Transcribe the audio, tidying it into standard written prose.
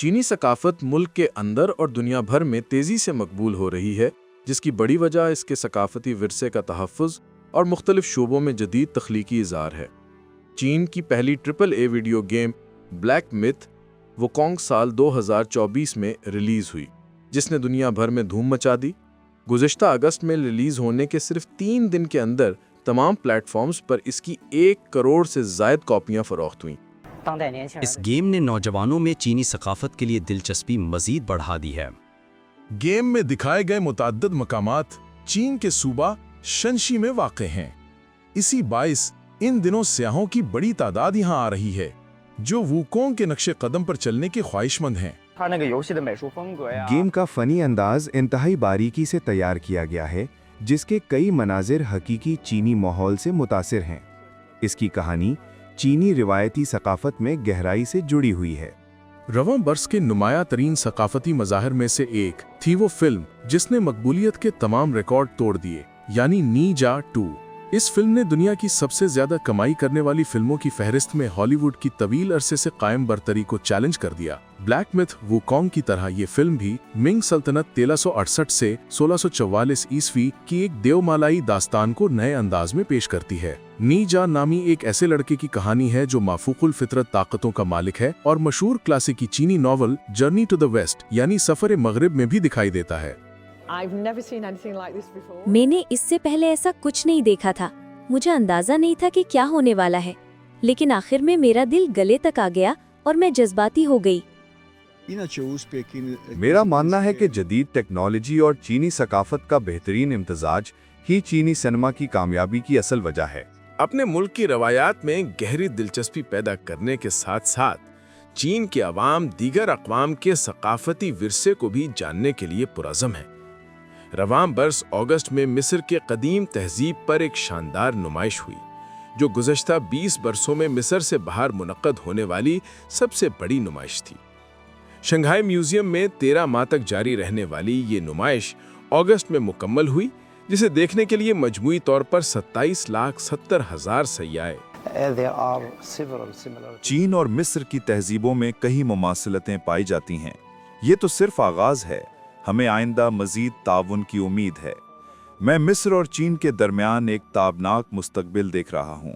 चीनी सकाफत मुल्क के अंदर और दुनिया भर में तेज़ी से मकबूल हो रही है, जिसकी बड़ी वजह इसके सकाफती विरसे का तहफ़्फ़ुज़ और मुख्तलिफ शोबों में जदीद तख्लीकी इज़हार है। चीन की पहली AAA video game black myth Wukong साल 2024 में रिलीज़ हुई, जिसने दुनिया भर में धूम मचा दी। गुज़िश्ता अगस्त में रिलीज़ होने के सिर्फ 3 दिन के अंदर तमाम प्लेटफॉर्म्स पर इसकी 1 करोड़ से ज़ायद कॉपियाँ फ़रोख्त हुईं। इस गेम ने नौजवानों में चीनी सकाफत के लिए दिलचस्पी मजीद बढ़ा दी है। गेम में दिखाए गए मुतअद्दिद मकामात चीन के सूबा शंशी में वाक़े हैं। इसी बाइस इन दिनों सयाहों की बड़ी तादाद यहाँ आ रही है, जो वुकोंग के नक्शे कदम पर चलने के ख्वाहिशमंद हैं। गेम का फ़नी अंदाज इंतहाई बारीकी से तैयार किया गया है, जिसके कई मनाजिर हकीकी चीनी माहौल से मुतासिर हैं। इसकी कहानी चीनी रिवायती सकाफत में गहराई से जुड़ी हुई है। रवां बरस के नुमाया तरीन सकाफती मज़ाहिर में से एक थी वो फिल्म जिसने मकबूलियत के तमाम रिकॉर्ड तोड़ दिए, यानी नींजा 2। इस फिल्म ने दुनिया की सबसे ज्यादा कमाई करने वाली फिल्मों की फहरिस्त में हॉलीवुड की तवील अरसे से कायम बरतरी को चैलेंज कर दिया। ब्लैक मिथ वुकोंग की तरह ये फिल्म भी मिंग सल्तनत 1368 से 1644 ईस्वी की एक देवमालाई दास्तान को नए अंदाज में पेश करती है। नीजा नामी एक ऐसे लड़के की कहानी है जो माफूकुल फितरत ताकतों का मालिक है और मशहूर क्लासिकी चीनी novel Journey to the West यानी सफर मगरिब में भी दिखाई देता है। मैंने इससे पहले ऐसा कुछ नहीं देखा था। मुझे अंदाजा नहीं था कि क्या होने वाला है, लेकिन आखिर में मेरा दिल गले तक आ गया और मैं जज्बाती हो गई। मेरा मानना है कि जदीद टेक्नोलॉजी और चीनी सकाफत का बेहतरीन इम्तजाज ही चीनी सिनेमा की कामयाबी की असल वजह है। अपने मुल्क की रवायात में गहरी दिलचस्पी पैदा करने के साथ साथ चीन के अवाम दीगर अक़वाम के सकाफती विरसे को भी जानने के लिए पुरज़म है। रवां बरस अगस्त में मिस्र के कदीम तहजीब पर एक शानदार नुमाइश हुई, जो गुज़श्ता 20 बरसों में मिस्र से बाहर मुनक्कद होने वाली सबसे बड़ी नुमाइश थी। शंघाई म्यूजियम में 13 माह तक जारी रहने वाली ये नुमाइश अगस्त में मुकम्मल हुई, जिसे देखने के लिए मजमूई तौर पर 27,70,000 सय्याहे। चीन और मिस्र की तहजीबों में कई मुमासिलतें पाई जाती हैं। ये तो सिर्फ आगाज है, हमें आइंदा मजीद ताउन की उम्मीद है। मैं मिस्र और चीन के दरमियान एक ताबनाक मुस्तकबिल देख रहा हूँ।